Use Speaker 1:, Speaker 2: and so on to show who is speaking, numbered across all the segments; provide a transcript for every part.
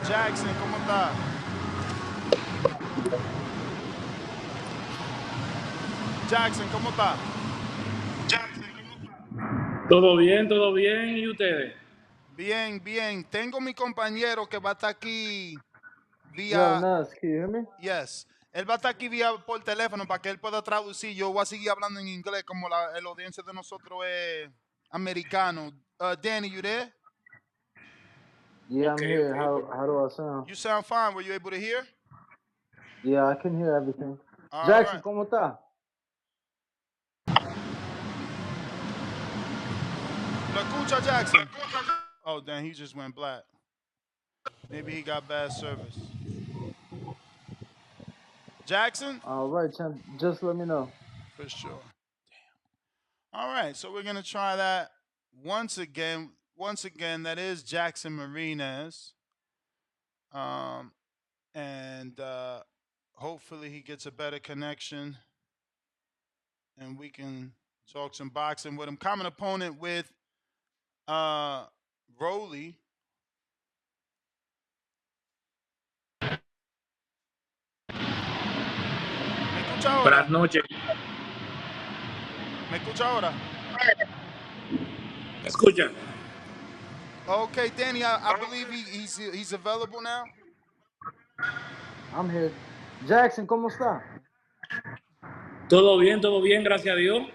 Speaker 1: Jackson, ¿cómo está? Jackson, ¿cómo está?
Speaker 2: Todo bien, ¿y ustedes?
Speaker 1: Bien, bien. Tengo mi compañero que va a estar aquí
Speaker 3: Yo,
Speaker 1: vía...
Speaker 3: Nas, can you hear me?
Speaker 1: Yes. Él va a estar aquí vía por teléfono para que él pueda traducir. Yo voy a seguir hablando en inglés como la audiencia de nosotros es americano. Danny, you there?
Speaker 3: Yeah, I'm here.
Speaker 2: Ok.
Speaker 3: How do I sound?
Speaker 1: You sound fine. Were you able to hear?
Speaker 3: Yeah, I can hear everything.
Speaker 1: All
Speaker 3: Jackson,
Speaker 1: right.
Speaker 3: ¿cómo está?
Speaker 1: ¿Lo escucha, Jackson? Oh, damn, he just went black. Maybe he got bad service. Jackson?
Speaker 3: All right, champ. Just let me know.
Speaker 1: For sure. All right, so we're gonna try that once again. Once again, that is Jackson Marinez, um, and hopefully he gets a better connection, and we can talk some boxing with him. Common opponent with Rolly. ¿Me escucha ahora?
Speaker 2: Buenas noches.
Speaker 1: ¿Me escucha ahora?
Speaker 2: ¿Me escuchan?
Speaker 1: Okay, Danny, I believe he's available now.
Speaker 3: I'm here. Jackson, ¿cómo está?
Speaker 2: Todo bien, gracias a Dios.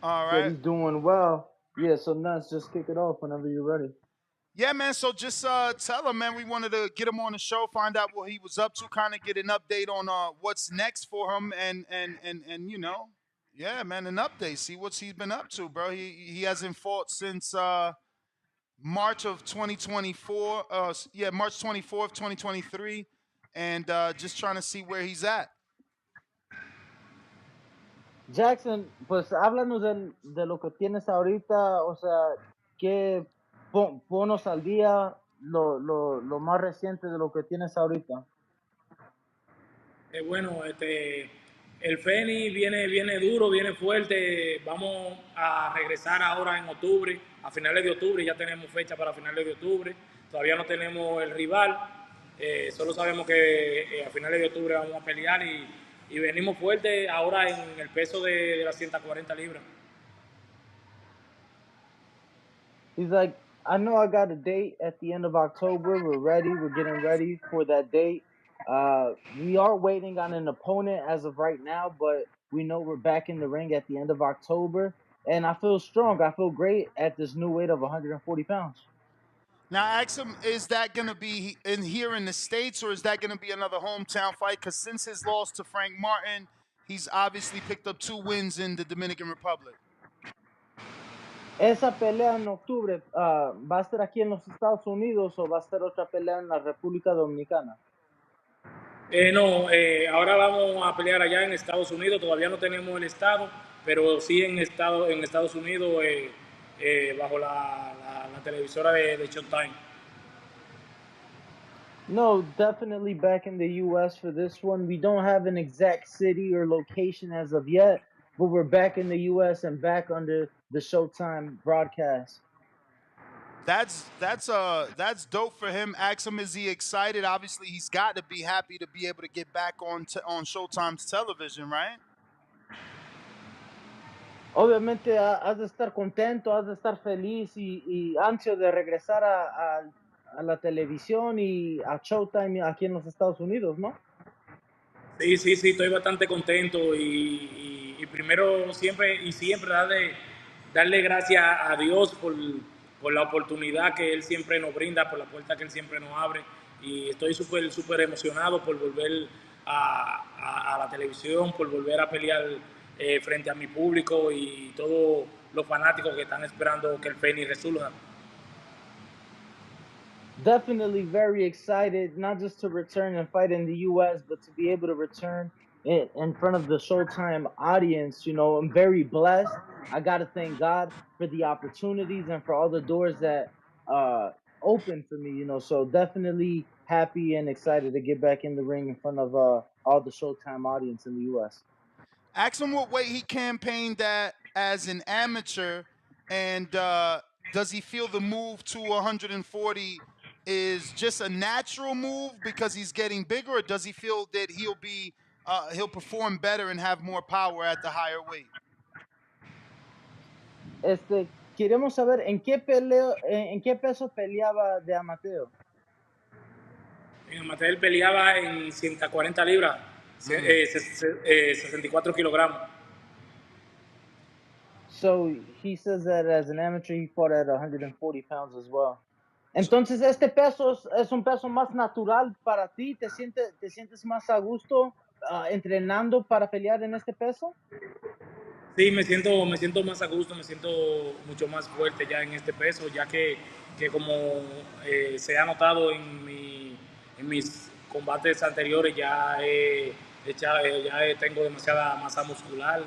Speaker 1: All
Speaker 3: Said
Speaker 1: right.
Speaker 3: he's doing well. Yeah, so Nas, just kick it off whenever you're ready.
Speaker 1: Yeah, man. So just tell him, man. We wanted to get him on the show, find out what he was up to, kind of get an update on what's next for him, and you know, yeah, man, an update. See what he's been up to, bro. He hasn't fought since March of 2024. Yeah, March 24th, 2023, and just trying to see where he's at.
Speaker 3: Jackson, pues háblanos de lo que tienes ahorita, o sea, que ponos al día lo más reciente de lo que tienes ahorita.
Speaker 2: Bueno, el Feni viene duro, viene fuerte. Vamos a regresar ahora en octubre, a finales de octubre. Ya tenemos fecha para finales de octubre. Todavía no tenemos el rival. Solo sabemos que a finales de octubre vamos a pelear y venimos fuerte ahora en el peso de las 140 libras.
Speaker 3: He's like, I know I got a date at the end of October. We're ready. We're getting ready for that date. We are waiting on an opponent as of right now, but we know we're back in the ring at the end of October. And I feel strong. I feel great at this new weight of 140 pounds.
Speaker 1: Now, ask him: is that going to be in here in the States, or is that going to be another hometown fight? Because since his loss to Frank Martin, he's obviously picked up 2 wins in the Dominican Republic.
Speaker 3: Esa pelea en octubre, ¿va a ser aquí en los Estados Unidos o va a ser otra pelea en la República Dominicana?
Speaker 2: No, ahora vamos a pelear allá en Estados Unidos. Todavía no tenemos el estado, pero sí en Estados Unidos bajo la televisora de Showtime.
Speaker 3: No, definitely back in the U.S. for this one. We don't have an exact city or location as of yet, but we're back in the U.S. and back under the Showtime broadcast.
Speaker 1: That's dope for him. Ask him: is he excited? Obviously, he's got to be happy to be able to get back on Showtime's television, right?
Speaker 3: Obviamente has de estar contento, has de estar feliz y ansia de regresar a la televisión y a Showtime aquí en los Estados Unidos, ¿no?
Speaker 2: Sí, estoy bastante contento y primero siempre darle gracias a Dios por la oportunidad que Él siempre nos brinda, por la puerta que Él siempre nos abre y estoy súper emocionado por volver a la televisión, por volver a pelear frente a mi público y todos los fanáticos que están esperando que el Feni resurja.
Speaker 3: Definitely very excited, not just to return and fight in the U.S., but to be able to return in front of the Showtime audience. You know, I'm very blessed. I got to thank God for the opportunities and for all the doors that open for me. You know, so definitely happy and excited to get back in the ring in front of all the Showtime audience in the U.S.
Speaker 1: Ask him what weight he campaigned at as an amateur, and does he feel the move to 140 is just a natural move because he's getting bigger, or does he feel that he'll perform better and have more power at the higher weight?
Speaker 3: Queremos saber en qué peso peleaba de amateur.
Speaker 2: En amateur él peleaba en 140 libras, 64 kilogramos.
Speaker 3: So he says that as an amateur he fought at 140 pounds as well. Entonces este peso es un peso más natural para ti. ¿Te sientes más a gusto entrenando para pelear en este peso?
Speaker 2: Sí, me siento más a gusto, me siento mucho más fuerte ya en este peso, ya que como se ha notado en mis combates anteriores, tengo demasiada masa muscular.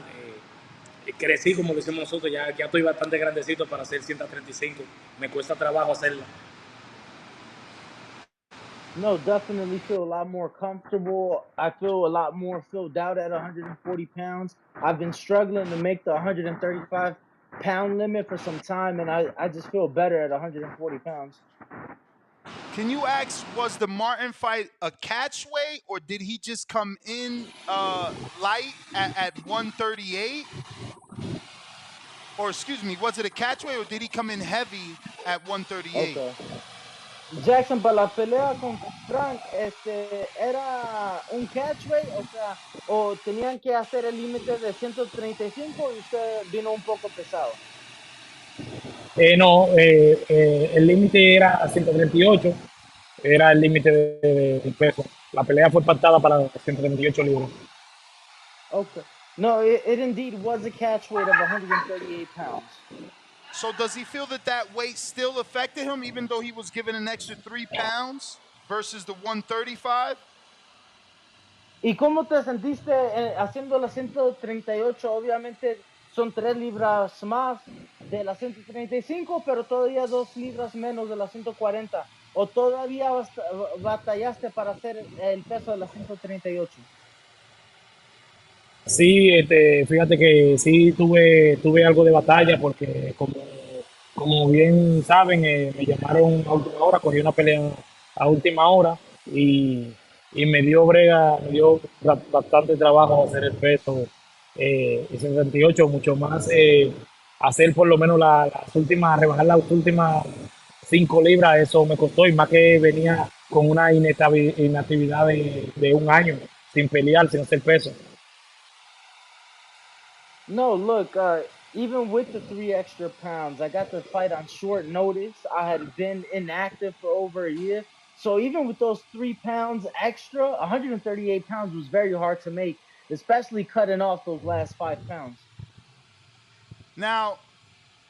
Speaker 2: Crecí, como decimos nosotros, ya estoy bastante grandecito para hacer 135. Me cuesta trabajo hacerla.
Speaker 3: No, definitely feel a lot more comfortable. I feel a lot more filled out at 140 pounds. I've been struggling to make the 135-pound limit for some time, and I just feel better at 140 pounds.
Speaker 1: Can you ask, was the Martin fight a catch weight, or did he just come in light at 138? Or excuse me, was it a catch weight, or did he come in heavy at 138?
Speaker 3: Okay. Jackson, para la pelea con Frank, ¿era un catchweight? O sea, ¿o tenían que hacer el límite de 135 y usted vino un poco pesado?
Speaker 2: No, el límite era 138, era el límite de peso. La pelea fue pactada para 138 libras.
Speaker 3: Okay. No, it indeed was a catchweight of 138 pounds.
Speaker 1: So does he feel that that weight still affected him, even though he was given an extra 3 pounds versus the 135?
Speaker 3: ¿Y cómo te sentiste haciendo la 138? Obviamente son 3 libras más de la 135, pero todavía 2 libras menos de la 140. ¿O todavía batallaste para hacer el peso de la 138?
Speaker 2: Sí, fíjate que sí tuve algo de batalla porque como bien saben, me llamaron a última hora, cogí una pelea a última hora y, y me dio bastante trabajo hacer el peso y 68, mucho más hacer por lo menos las últimas, rebajar las últimas 5 libras, eso me costó y más que venía con una inactividad de un año sin pelear, sin hacer peso.
Speaker 3: No, look, even with the 3 extra pounds, I got the fight on short notice. I had been inactive for over a year. So even with those 3 pounds extra, 138 pounds was very hard to make, especially cutting off those last 5 pounds.
Speaker 1: Now,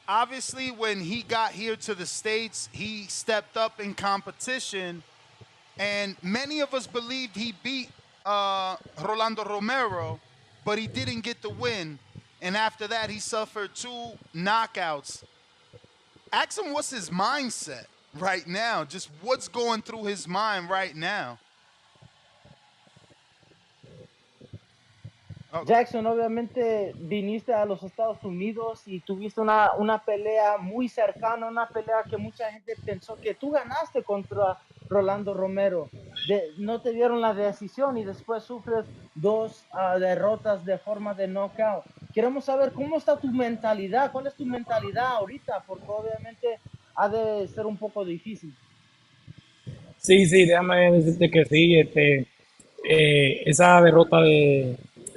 Speaker 1: obviously, when he got here to the States, he stepped up in competition, and many of us believed he beat Rolando Romero, but he didn't get the win. And after that, he suffered 2 knockouts. Ask him what's his mindset right now, just what's going through his mind right now. Oh,
Speaker 3: Jackson, obviamente viniste a los Estados Unidos y tuviste una pelea muy cercana, una pelea que mucha gente pensó que tú ganaste contra Rolando Romero. No te dieron la decisión y después sufres 2 derrotas de forma de knockout. Queremos saber cómo está tu mentalidad, cuál es tu mentalidad ahorita, porque obviamente ha de ser un poco difícil.
Speaker 2: Sí, sí, déjame decirte que sí, esa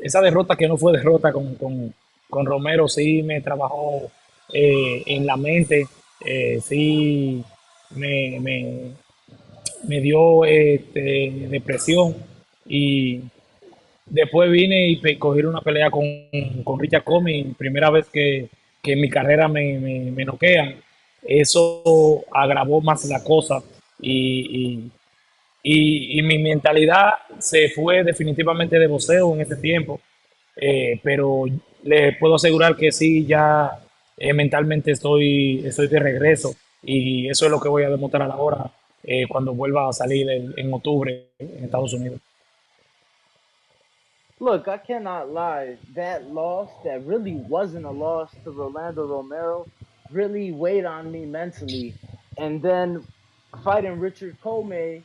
Speaker 2: esa derrota que no fue derrota con Romero sí me trabajó en la mente, sí me, me, me dio depresión y después vine y cogí una pelea con Richard Comey, primera vez que en mi carrera me noquean. Eso agravó más la cosa y, y mi mentalidad se fue definitivamente de boxeo en ese tiempo, pero le puedo asegurar que sí, ya mentalmente estoy de regreso y eso es lo que voy a demostrar ahora cuando vuelva a salir en octubre en Estados Unidos.
Speaker 3: Look, I cannot lie. That loss, that really wasn't a loss to Rolando Romero. really weighed on me mentally. And then fighting Richard Comey,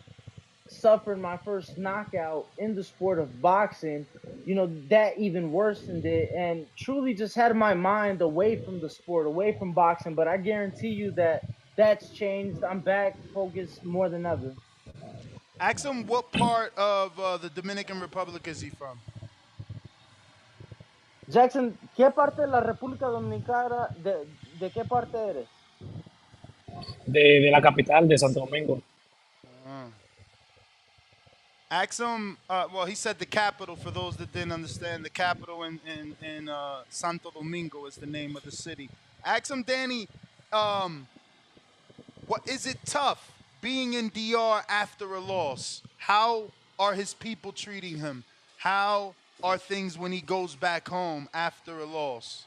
Speaker 3: suffering my first knockout in the sport of boxing, that even worsened it and truly just had my mind away from the sport, away from boxing. But I guarantee you that that's changed. I'm back focused more than ever.
Speaker 1: Ask him what part of the Dominican Republic is he from?
Speaker 3: Jackson, ¿qué parte de la República Dominicana, de qué parte eres?
Speaker 2: de la capital de Santo Domingo.
Speaker 1: Uh, Ask him. Well, he said the capital. For those that didn't understand, the capital in Santo Domingo is the name of the city. Ask him, Danny. Um, what is it tough being in DR after a loss? How are his people treating him? How are things when he goes back home after a loss?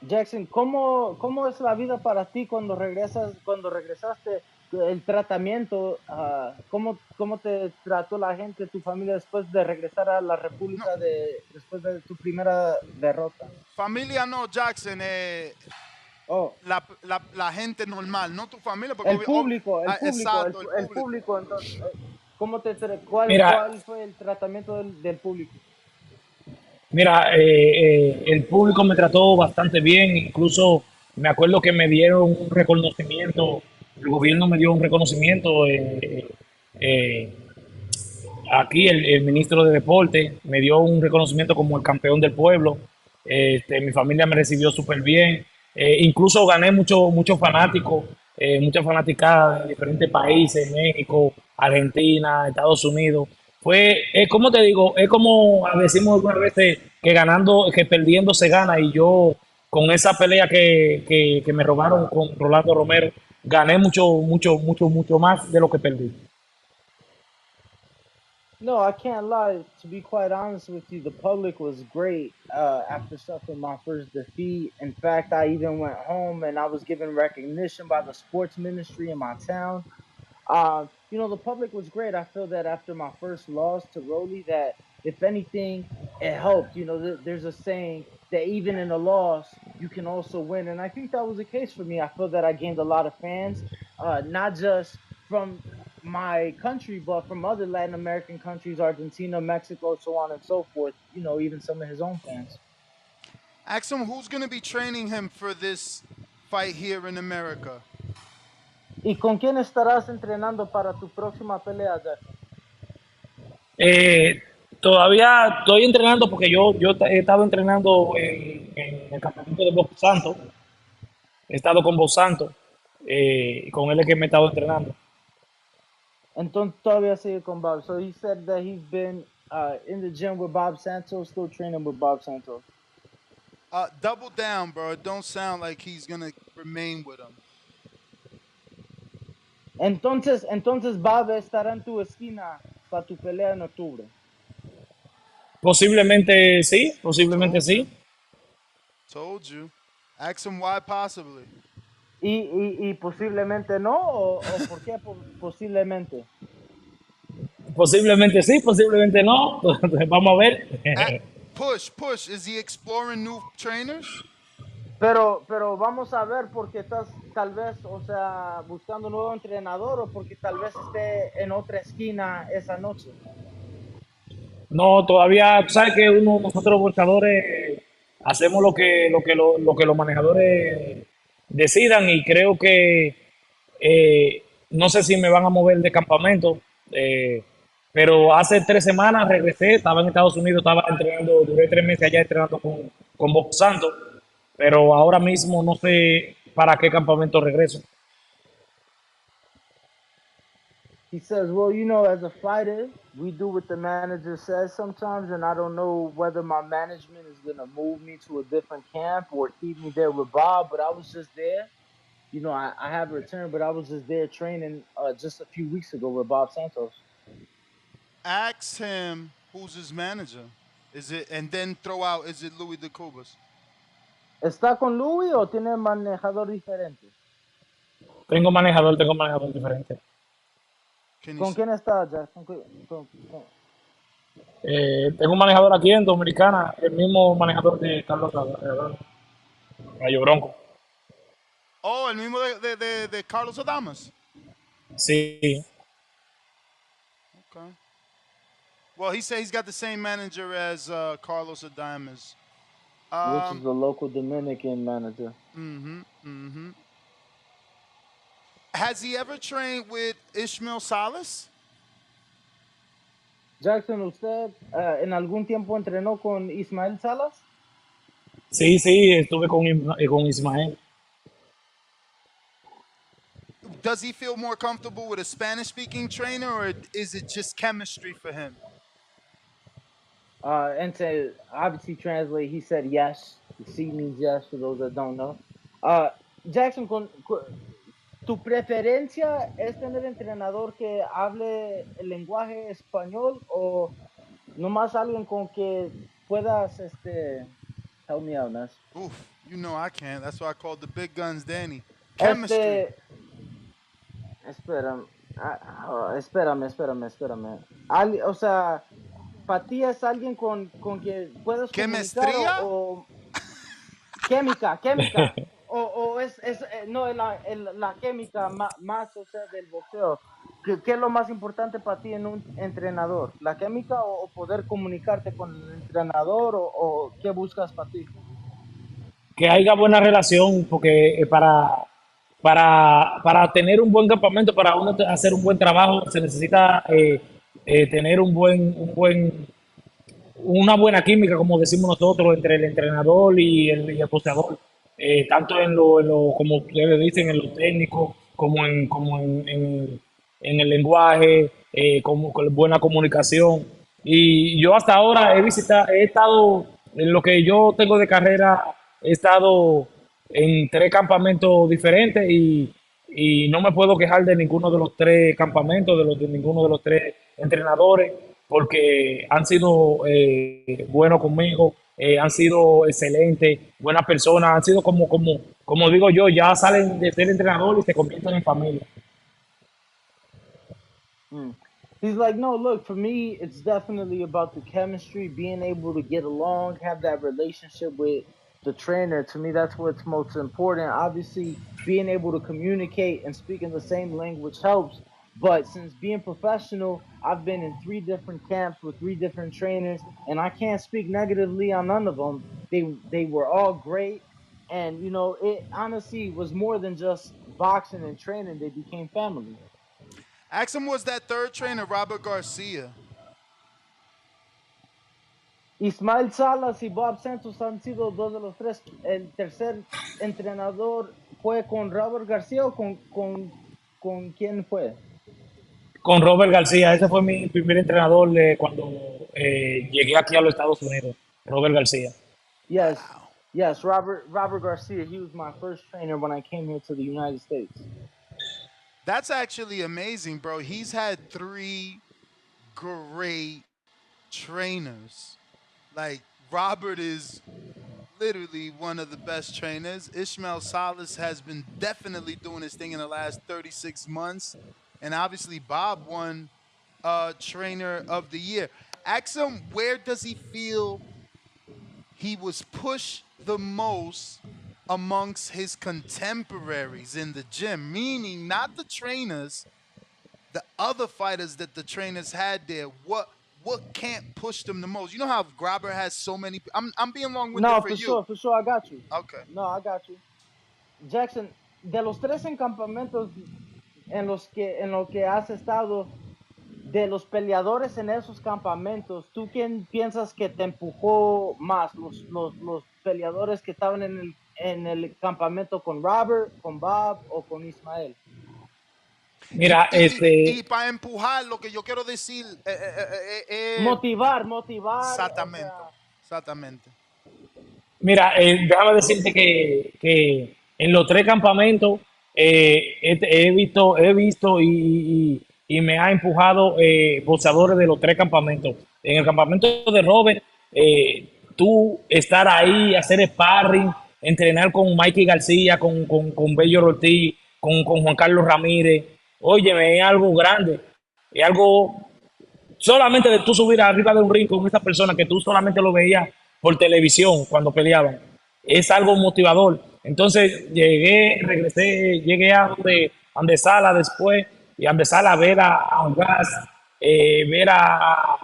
Speaker 3: Jackson, ¿cómo es la vida para ti cuando regresaste, el tratamiento, cómo te trató la gente, tu familia después de regresar a la
Speaker 1: No,
Speaker 3: República después de tu primera derrota?
Speaker 1: familia no, Jackson.
Speaker 3: Oh,
Speaker 1: La gente normal, no tu familia, porque
Speaker 3: el público, el público,
Speaker 1: exacto, el
Speaker 3: el
Speaker 1: público.
Speaker 3: público, entonces,
Speaker 2: Mira,
Speaker 3: cuál fue el tratamiento del público?
Speaker 2: Mira, el público me trató bastante bien, incluso me acuerdo que me dieron un reconocimiento, el gobierno me dio un reconocimiento, eh, aquí el ministro de Deporte me dio un reconocimiento como el campeón del pueblo. Mi familia me recibió súper bien. Incluso gané muchos fanáticos, muchas fanaticadas de diferentes países, México, Argentina, Estados Unidos. Es como te digo, es como decimos algunas veces que ganando, que perdiendo se gana. Y yo, con esa pelea que me robaron con Rolando Romero, gané mucho más de lo que perdí.
Speaker 3: No, I can't lie. To be quite honest with you, the public was great after suffering my first defeat. In fact, I even went home and I was given recognition by the sports ministry in my town. The public was great. I feel that after my first loss to Rolly, that if anything, it helped. There's a saying that even in a loss, you can also win, and I think that was the case for me. I feel that I gained a lot of fans, not just from my country, but from other Latin American countries, Argentina, Mexico, so on and so forth. Even some of his own fans.
Speaker 1: Ask him who's going to be training him for this fight here in America.
Speaker 3: ¿Y con quién estarás entrenando para tu próxima pelea, Jackson?
Speaker 2: Eh, Todavía estoy entrenando porque yo he estado entrenando en el campamento de Box Santo. He estado con Box Santo. Con él es que me he estado entrenando.
Speaker 3: Entonces todavía sigue con Bob. So he said that he's been in the gym with Bob Santos, still training with Bob Santos.
Speaker 1: Double down, bro. It don't sound like he's going to remain with him.
Speaker 3: Entonces Bob estará en tu esquina para tu pelea en octubre.
Speaker 2: Posiblemente sí, posiblemente
Speaker 1: Told you.
Speaker 2: sí.
Speaker 1: Told you. Ask him why possibly.
Speaker 3: Y posiblemente no, o por qué posiblemente.
Speaker 2: Posiblemente sí, posiblemente no. Vamos a
Speaker 1: At,
Speaker 2: ver.
Speaker 1: push. Is he exploring new trainers?
Speaker 3: Pero vamos a ver porque estás tal vez, o sea, buscando un nuevo entrenador o porque tal vez esté en otra esquina esa noche.
Speaker 2: No, todavía, tú sabes que nosotros boxeadores hacemos lo que los manejadores decidan y creo que no sé si me van a mover de campamento, eh, pero hace 3 semanas regresé, estaba en Estados Unidos, estaba entrenando, duré 3 meses allá entrenando con Box Santo, pero ahora mismo no sé para qué campamento regreso.
Speaker 3: He says, well, as a fighter, we do what the manager says sometimes, and I don't know whether my management is going to move me to a different camp or keep me there with Bob, but I was just there. I have returned, but I was just there training just a few weeks ago with Bob Santos.
Speaker 1: Ask him who's his manager. Is it and then throw out is it Louis de Cubas?
Speaker 3: ¿Está con Louis o tiene manejador diferente?
Speaker 2: Tengo manejador diferente.
Speaker 1: Can you
Speaker 3: ¿Con quién está, Jack?
Speaker 2: Tengo un manejador aquí en Dominicana, el mismo manejador de Carlos Rolando. Rayo Bronco.
Speaker 1: Oh, el mismo de Carlos Adames.
Speaker 2: Sí,
Speaker 1: Okay. Well, he said he's got the same manager as Carlos Adames.
Speaker 3: which is
Speaker 1: Um.
Speaker 3: the local Dominican manager.
Speaker 1: Mm-hmm. Mm-hmm. Has he ever trained with Ishmael Salas?
Speaker 3: Jackson, ¿usted en algún tiempo entrenó con Ismael Salas?
Speaker 2: sí, sí, estuve con Ismael.
Speaker 1: Does he feel more comfortable with a Spanish speaking trainer, or is it just chemistry for him?
Speaker 3: And to obviously translate, he said yes. The C means yes for those that don't know. Uh, Jackson, ¿tu preferencia es tener entrenador que hable el lenguaje español o nomás alguien con que puedas, help me out, Nas?
Speaker 1: Oof, you know I can't. That's why I called the big guns Danny. Chemistry.
Speaker 3: Este, espérame, espérame. O sea, ¿para ti es alguien con que puedes comunicar
Speaker 1: Chemistría?
Speaker 3: o química? O no, la química más, o sea, del boxeo. ¿Qué es lo más importante para ti en un entrenador? ¿La química o poder comunicarte con el entrenador o qué buscas para ti?
Speaker 2: Que haya buena relación, porque para tener un buen campamento, para uno hacer un buen trabajo, se necesita tener una buena química, como decimos nosotros, entre el entrenador y el posteador, tanto como ustedes dicen, en lo técnico, en el lenguaje, como con buena comunicación. Y yo hasta ahora he estado, en lo que yo tengo de carrera, he estado en 3 campamentos diferentes y no me puedo quejar de ninguno de los 3 campamentos, de ninguno de los 3 entrenadores, porque han sido buenos conmigo, han sido excelentes, buenas personas, han sido como digo yo, ya salen de ser entrenador y se convierten en familia.
Speaker 3: Mm. He's like, no, look, for me, it's definitely about the chemistry, being able to get along, have that relationship with the trainer. To me, that's what's most important. Obviously, being able to communicate and speak in the same language helps. But since being professional, I've been in 3 different camps with 3 different trainers, and I can't speak negatively on none of them. They were all great, and it honestly was more than just boxing and training. They became family.
Speaker 1: Ask him, was that third trainer Robert Garcia?
Speaker 3: Ismael Salas y Bob Santos han sido dos de los tres. El tercer entrenador fue con Robert García o con quién fue.
Speaker 2: Con Robert García, ese fue mi primer entrenador de cuando llegué aquí a los Estados Unidos, Robert García.
Speaker 3: Yes,
Speaker 1: Wow.
Speaker 3: yes, Robert Garcia. He was my first trainer when I came here to the United States.
Speaker 1: That's actually amazing, bro. He's had three great trainers. Like, Robert is literally one of the best trainers. Ishmael Salas has been definitely doing his thing in the last 36 months. And obviously, Bob won Trainer of the Year. Ask him, where does he feel he was pushed the most amongst his contemporaries in the gym? Meaning, not the trainers, the other fighters that the trainers had there. What can't push them the most? You know how Grabber has so many. I'm being long winded
Speaker 3: No,
Speaker 1: for you.
Speaker 3: for sure, I got you.
Speaker 1: Okay.
Speaker 3: No, I got you. Jackson, de los tres encampamentos en lo que has estado, de los peleadores en esos campamentos, ¿tú quién piensas que te empujó más? ¿Los peleadores que estaban en el campamento con Robert, con Bob o con Ismael?
Speaker 2: Mira,
Speaker 1: Y para empujar, lo que yo quiero decir,
Speaker 3: Motivar, o
Speaker 1: exactamente,
Speaker 3: sea,
Speaker 1: exactamente.
Speaker 2: Mira, déjame decirte que en los 3 campamentos he visto y me ha empujado boxeadores de los 3 campamentos. En el campamento de Robert, tú estar ahí, hacer sparring, entrenar con Mikey García, con Bello Ortiz, con Juan Carlos Ramírez. Óyeme, es algo grande, es algo solamente de tú subir arriba de un ring con esa persona que tú solamente lo veías por televisión cuando peleaban. es algo motivador. Entonces regresé, llegué donde Sala después, y a empezar a ver a Gas, ver a,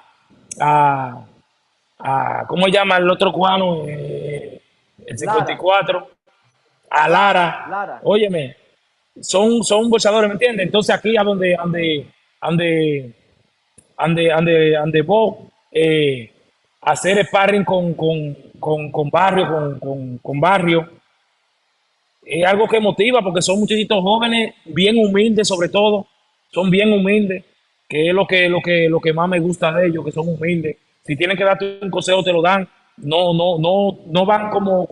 Speaker 2: ¿cómo se llama el otro cubano? El
Speaker 3: Lara,
Speaker 2: 54, a
Speaker 1: Lara.
Speaker 2: Lara.
Speaker 3: Lara.
Speaker 2: Óyeme, son boxeadores, ¿me entiendes? Entonces aquí a donde, ande vos, hacer sparring con Barrio, con Barrio, es algo que motiva porque son muchachitos jóvenes, bien humildes sobre todo, son bien humildes, que es lo que más me gusta de ellos, que son humildes. Si tienen que darte un consejo, te lo dan. No van como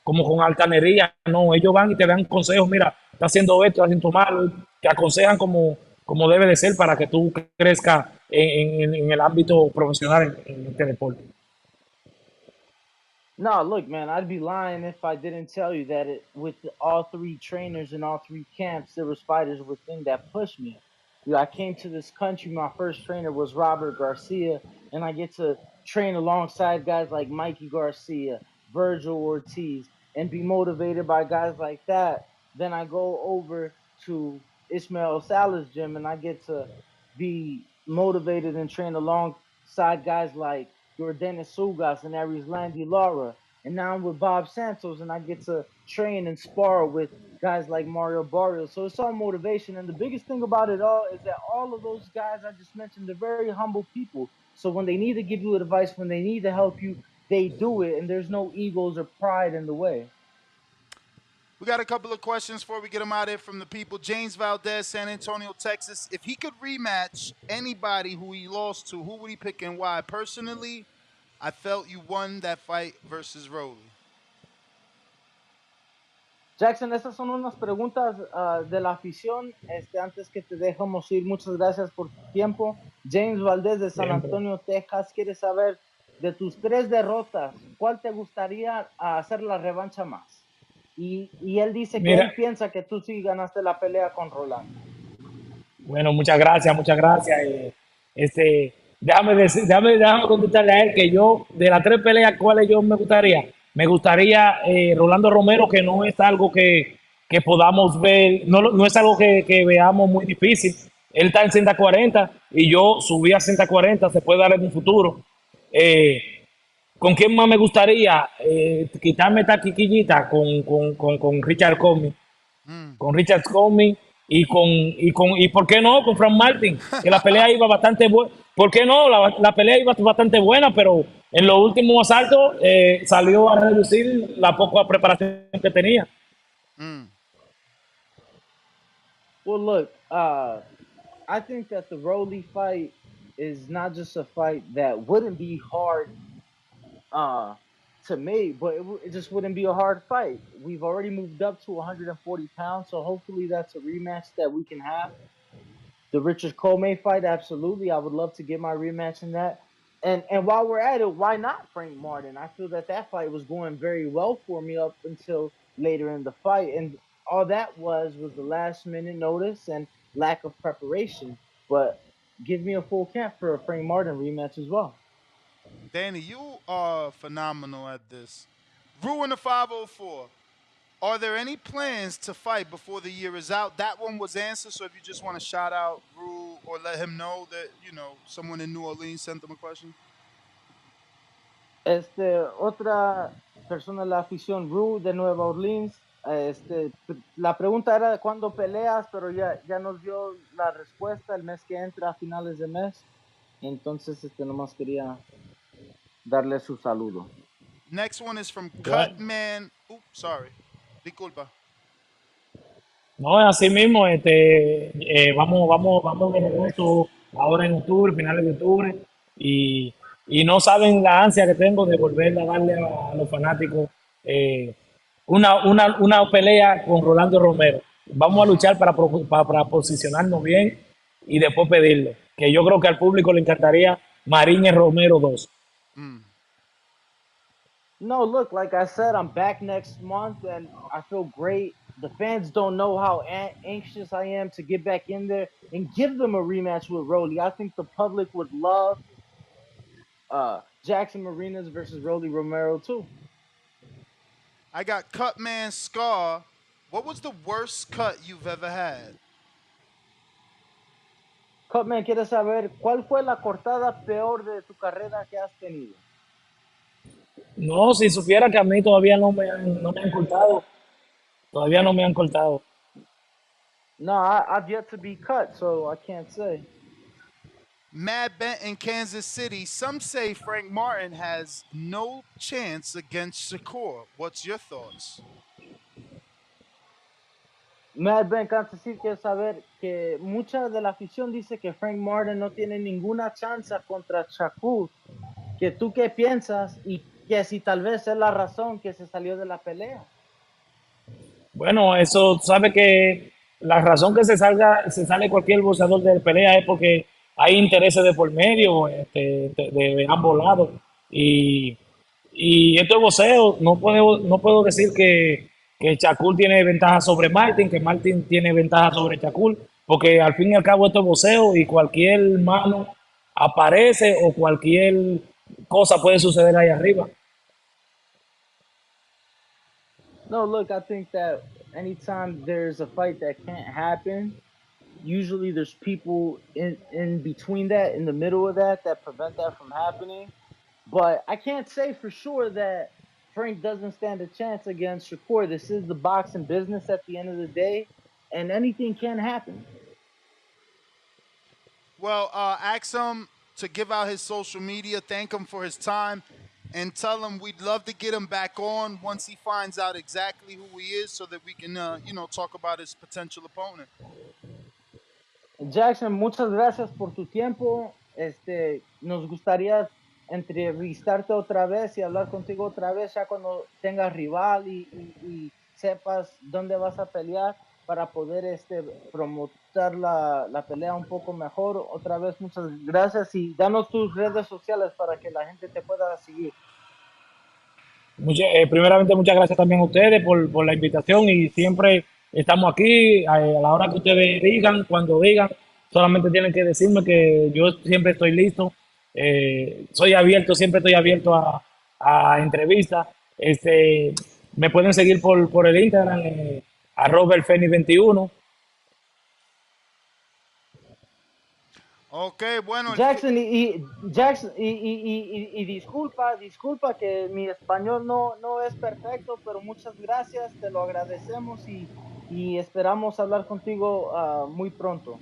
Speaker 2: con altanería, no, ellos van y te dan consejos, mira, está haciendo esto, está haciendo malo, te aconsejan como debe de ser para que tú crezcas en el ámbito profesional en este deporte.
Speaker 3: No, look, man, I'd be lying if I didn't tell you that with all three trainers in all three camps, there was fighters within that pushed me. You know, I came to this country. My first trainer was Robert Garcia, and I get to train alongside guys like Mikey Garcia, Virgil Ortiz, and be motivated by guys like that. Then I go over to Ismail Salah's gym, and I get to be motivated and train alongside guys like Jordanis Sugas and Arizlandi Lara. And now I'm with Bob Santos and I get to train and spar with guys like Mario Barrios. So it's all motivation. And the biggest thing about it all is that all of those guys I just mentioned, they're very humble people. So when they need to give you advice, when they need to help you, they do it. And there's no egos or pride in the way.
Speaker 1: We got a couple of questions before we get them out of here from the people. James Valdez, San Antonio, Texas. If he could rematch anybody who he lost to, who would he pick and why? Personally, I felt you won that fight versus Rolly.
Speaker 3: Jackson, esas son unas preguntas de la afición. Antes que te dejamos ir, muchas gracias por tu tiempo. James Valdez de San
Speaker 2: Siempre.
Speaker 3: Antonio, Texas, quiere saber de tus 3 derrotas, ¿cuál te gustaría hacer la revancha más? Y él dice que
Speaker 2: Mira,
Speaker 3: él piensa que tú sí ganaste la pelea con Rolando.
Speaker 2: bueno, muchas gracias, muchas gracias. Déjame contestarle a él que yo, de las tres peleas, ¿cuáles yo me gustaría Rolando Romero, que no es algo que podamos ver, no es algo que veamos muy difícil. Él está en 140 y yo subí a 140, se puede dar en un futuro. Eh, ¿Con quién más me gustaría quitarme esta quiquillita con Richard Comey?
Speaker 1: Mm.
Speaker 2: Con Richard Comey y ¿por qué no? Con Frank Martin, que la pelea iba bastante buena. ¿Por qué no? La pelea iba bastante buena, pero en los últimos asaltos salió a reducir la poca preparación que tenía.
Speaker 1: Mm.
Speaker 3: Well, look, I think that the Rolly fight is not just a fight that wouldn't be hard uh, to me, but it just wouldn't be a hard fight. We've already moved up to 140 pounds, so hopefully that's a rematch that we can have. The Richard Comey fight, absolutely. I would love to get my rematch in that. And while we're at it, why not Frank Martin? I feel that that fight was going very well for me up until later in the fight, and all that was the last minute notice and lack of preparation. But give me a full camp for a Frank Martin rematch as well.
Speaker 1: Danny, you are phenomenal at this. Ruin the 504. Are there any plans to fight before the year is out? That one was answered. So if you just want to shout out Rue or let him know that, someone in New Orleans sent them a question.
Speaker 3: Otra persona de la afición, Rue de Nueva Orleans. La pregunta era de cuándo peleas, pero ya nos dio la respuesta el mes que entra a finales de mes. Entonces, nomás quería darle su saludo.
Speaker 1: Next one is from
Speaker 2: Bueno,
Speaker 1: Cutman. Oops, sorry. Disculpa.
Speaker 2: no, así mismo, vamos de regreso ahora en octubre, finales de octubre, y, y no saben la ansia que tengo de volver a darle a los fanáticos eh, una pelea con Rolando Romero. Vamos a luchar para posicionarnos bien y después pedirle, que yo creo que al público le encantaría Marinez Romero 2.
Speaker 1: Mm.
Speaker 3: No, look, like I said, I'm back next month and I feel great. The fans don't know how anxious I am to get back in there and give them a rematch with Rolly. I think the public would love Jackson Marinez versus Rolly Romero too.
Speaker 1: I got Cutman Scar. What was the worst cut you've ever had?
Speaker 3: Cutman quiere saber cuál fue la cortada peor de tu carrera que has tenido.
Speaker 2: No, si supiera que a mí todavía no me han cortado, todavía no me han cortado.
Speaker 3: No, I've yet to be cut, so I can't say.
Speaker 1: Mad Bent in Kansas City. Some say Frank Martin has no chance against Shakur. What's your thoughts?
Speaker 3: Mad Ben Kansas City quiere saber que mucha de la afición dice que Frank Martin no tiene ninguna chance contra Shakur. Que tú qué piensas y que si tal vez es la razón que se salió de la pelea.
Speaker 2: Bueno, eso, sabe que la razón que se sale cualquier boxeador de pelea es porque hay intereses de por medio, de ambos lados. Y, y esto es boxeo, no puedo decir que Shakur tiene ventaja sobre Martin, que Martin tiene ventaja sobre Shakur, porque al fin y al cabo esto es boxeo y cualquier mano aparece o cualquier cosa puede suceder ahí arriba.
Speaker 3: No, look, I think that anytime there's a fight that can't happen, usually there's people in between that, in the middle of that prevent that from happening. But I can't say for sure that Frank doesn't stand a chance against Shakur. This is the boxing business at the end of the day, and anything can happen.
Speaker 1: Well, ask him to give out his social media, thank him for his time, and tell him we'd love to get him back on once he finds out exactly who he is so that we can, talk about his potential opponent.
Speaker 3: Jackson, muchas gracias por tu tiempo. Nos gustaría entrevistarte otra vez y hablar contigo otra vez ya cuando tengas rival y sepas dónde vas a pelear para poder promover la pelea un poco mejor. Otra vez, muchas gracias y danos tus redes sociales para que la gente te pueda seguir.
Speaker 2: Primeramente, muchas gracias también a ustedes por la invitación y siempre estamos aquí a la hora que ustedes digan, cuando digan, solamente tienen que decirme que yo siempre estoy listo, soy abierto, siempre estoy abierto a entrevistas. Me pueden seguir por el Instagram, @elfeni21.
Speaker 1: Ok, bueno,
Speaker 3: Jackson Jackson y disculpa que mi español no es perfecto, pero muchas gracias, te lo agradecemos y esperamos hablar contigo muy pronto.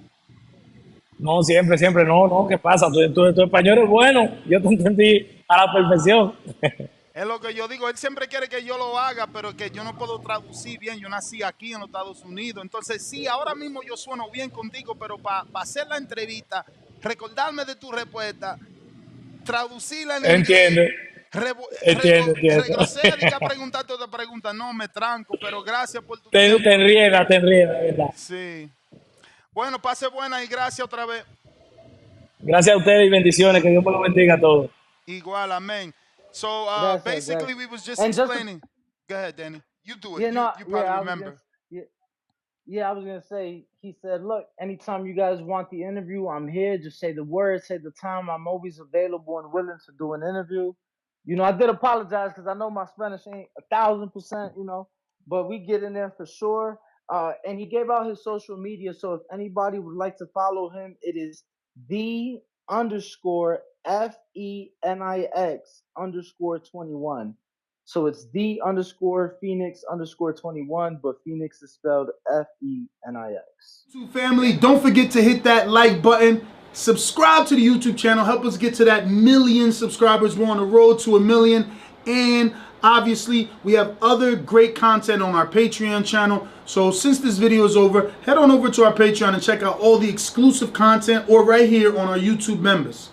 Speaker 2: No, siempre, siempre, no, ¿qué pasa? Tu español es bueno, yo te entendí a la perfección.
Speaker 1: es lo que yo digo. Él siempre quiere que yo lo haga, pero que yo no puedo traducir bien. Yo nací aquí en los Estados Unidos. Entonces, sí, ahora mismo yo sueno bien contigo, pero para hacer la entrevista, recordarme de tu respuesta, traducirla en inglés,
Speaker 2: Entiendo, entiendo.
Speaker 1: regresé a preguntarte otra pregunta. No, me tranco, pero gracias por tu tiempo.
Speaker 2: Te enrieda, ¿verdad?
Speaker 1: Sí. Bueno, pase buena y gracias otra vez.
Speaker 2: Gracias a ustedes y bendiciones, que Dios me lo bendiga a todos.
Speaker 1: Igual, amén. So
Speaker 3: Gracias,
Speaker 1: basically,
Speaker 3: gracias.
Speaker 1: we was just
Speaker 3: And just
Speaker 1: explaining. Go ahead, Danny. You do it.
Speaker 3: yeah, no,
Speaker 1: You
Speaker 3: yeah,
Speaker 1: probably
Speaker 3: I was gonna
Speaker 1: remember.
Speaker 3: yeah, yeah, I was gonna say, he said, look, anytime you guys want the interview, I'm here. Just say the word, say the time. I'm always available and willing to do an interview. I did apologize because I know my Spanish ain't 1,000%, but we get in there for sure. And he gave out his social media. So if anybody would like to follow him, it is the underscore FENIX_21. So it's the underscore Phoenix underscore 21, but Phoenix is spelled FENIX.
Speaker 1: Family, don't forget to hit that like button. Subscribe to the YouTube channel. Help us get to that 1,000,000 subscribers. We're on the road to 1,000,000. And obviously, we have other great content on our Patreon channel. So since this video is over, head on over to our Patreon and check out all the exclusive content or right here on our YouTube members.